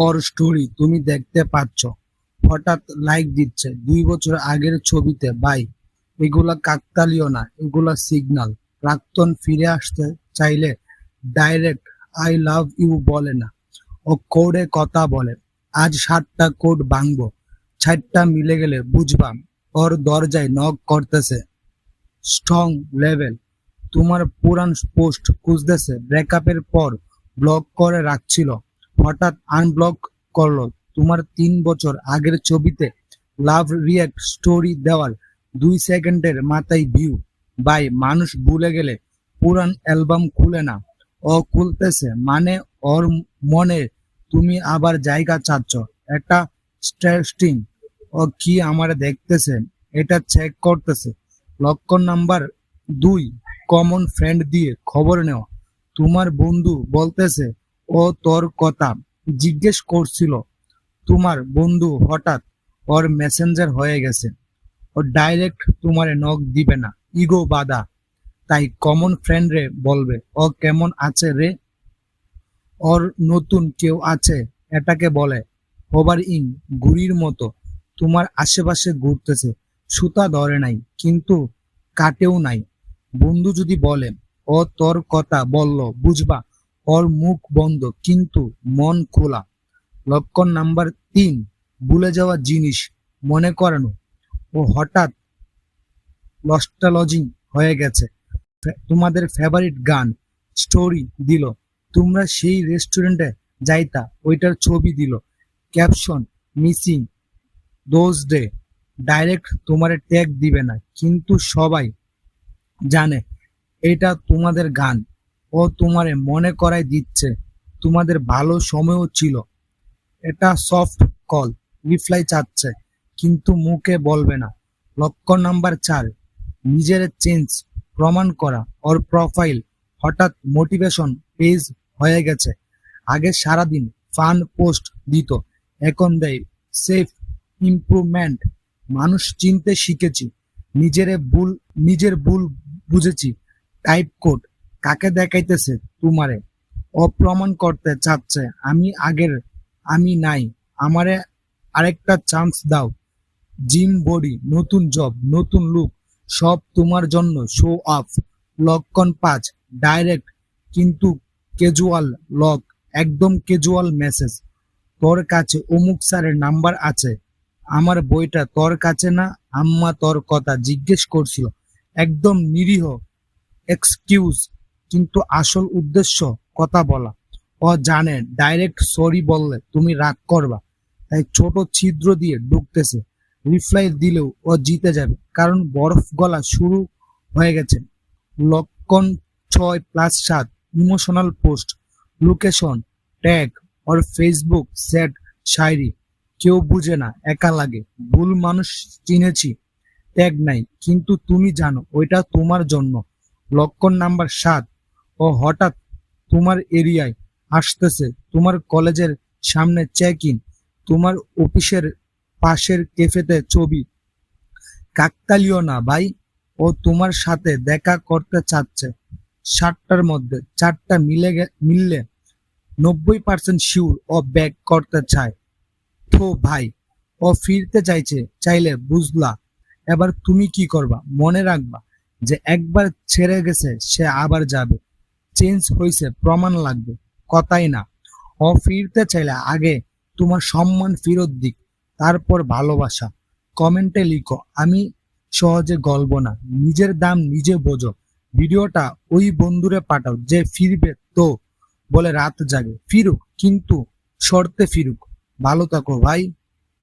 ওর story তুমি দেখতে পাচ্ছ, হঠাৎ লাইক দিচ্ছে 2 বছর আগের ছবিতে। ভাই, এগুলা কাকতালীয় না, এগুলা সিগন্যাল। প্রাক্তন ফিরে আসতে চাইলে ডাইরেক্ট আই লাভ ইউ বলে না, ও কোডে কথা বলে। আজ 7টা কোড ভাঙবো, 6টা মিলে গেলে বুঝবাম ওর দরজায় নক করতেছে। Strong level. তোমার পুরান পোস্ট খুঁজতেছে, ব্রেকআপের পর ব্লক করে রাখছিল, হঠাৎ আনব্লক করলো। তোমার 3 বছর আগের ছবিতে লাভ রিয়াক্ট স্টোরি দেওয়ার 2 সেকেন্ডের মাথায় ভিউ। ভাই, মানুষ ভুলে গেলে পুরান অ্যালবাম খুলে না, ও খুলতেছে মানে ওর মনে তুমি আবার জায়গা চাচ্ছ। এটা স্ট্রেস্টিং। ও কি আমার দেখতেছে এটা চেক করতেছে। লক্ষণ নাম্বার 2, কমন ফ্রেন্ড দিয়ে খবর নেওয়া। তোমার বন্ধু বলতেছে ও তোর কথা জিজ্ঞেস করছিল, তোমার বন্ধু হঠাৎ ওর মেসেঞ্জার হয়ে গেছে, ও ডাইরেক্ট তোমারে নক দিবে না, ইগো বাধা। তাই কমন ফ্রেন্ড রে বলবে ও কেমন আছে রে, ওর নতুন কেউ আছে, এটাকে বলে হোভারিং, ঘুড়ির মতো তোমার আশেপাশে ঘুরতেছে, সুতা ধরে নাই কিন্তু কাটেও নাই। বন্ধু যদি বলে ও তোর কথা বলল, বুঝবা ওর মুখ বন্ধ কিন্তু মন খোলা। লক্ষণ নাম্বার 3, ভুলে যাওয়া জিনিস মনে করানো। ও হঠাৎ নস্টালজিক হয়ে গেছে, তোমাদের ফেভারিট গান স্টোরি দিল, তোমরা সেই রেস্টুরেন্টে যাইতা ওইটার ছবি দিল, caption missing those day. Direct তোমারে ট্যাগ দিবে না কিন্তু সবাই জানে এটা তোমাদের গান। ও তোমারে মনে করাই দিচ্ছে তোমাদের ভালো সময়ও ছিল। এটা সফট কল, রিপ্লাই চাচ্ছে কিন্তু মুখে বলবে না। লক্ষণ নাম্বার 4, নিজের চেঞ্জ প্রমাণ করা। ওর প্রোফাইল হঠাৎ মোটিভেশন পেজ হয়ে গেছে। আগে সারাদিন ফান পোস্ট দিত, এখন দেয় সেফ ইমপ্রুভমেন্ট। মানুষ চিনতে শিখেছি, নিজের ভুল বুঝেছি। টাইপ কোড কাকে দেখাইতেছে তোমারে, অপ্রমাণ করতে চাচ্ছে আমি নাই, আমারে আরেকটা চান্স দাও। জিম বডি, নতুন জব, নতুন লুক, সব তোমার জন্য শো অফ। লক্ষণ 5, ডাইরেক্ট কিন্তু ক্যাজুয়াল লক, একদম ক্যাজুয়াল মেসেজ। তোর কাছে অমুক স্যারের নাম্বার আছে, আমার বইটা তোর কাছে না, আম্মা তোর কথা জিজ্ঞেস করছিল। একদম নিরীহ এক্সকিউজ কিন্তু আসল উদ্দেশ্য কথা বলা। ও জানে ডাইরেক্ট সরি বললে তুমি রাগ করবা, তাই ছোট ছিদ্র দিয়ে ঢুকতেছে। রিপ্লাই দিলেও ও জিতে যাবে, কারণ বরফ গলা শুরু হয়ে গেছে। লক্ষণ 6+7, ইমোশনাল পোস্ট, লোকেশন ট্যাগ ওর ফেসবুক সেট শায়রি। কেউ বুঝে না, একা লাগে, ভুল মানুষ চিনেছি, ট্যাগ নাই কিন্তু তুমি জানো ওইটা তোমার জন্য। লক্ষণ নাম্বার 7, ও হঠাৎ তোমার এরিয়ায় আসতেছে, তোমার কলেজের সামনে চেক ইন, তোমার অফিসের পাশের ক্যাফেতে ছবি। কাকতালীয় না ভাই, ও তোমার সাথে দেখা করতে চাচ্ছে। 7টার মধ্যে 4টা মিললে 90% শিওর ও ব্যাক করতে চায়। তো ভাই, ও ফিরতে চাইলে বুঝলা। এবার তুমি কি করবা? মনে রাখবা যে একবার ছেড়ে গেছে সে আবার যাবে। চেঞ্জ হয়েছে প্রমাণ লাগবে, কথাই না। ও ফিরতে চাইলে আগে তোমার সম্মান ফেরত দিক, তারপর ভালোবাসা। কমেন্টে লিখো, আমি সহজে গল্প না, নিজের দাম নিজে বোঝো। ভিডিওটা ওই বন্ধুরে পাঠাও যে ফিরবে তো বলে রাত জাগে, ফিরুক কিন্তু শর্তে ফিরুক। ভালো থাকো ভাই।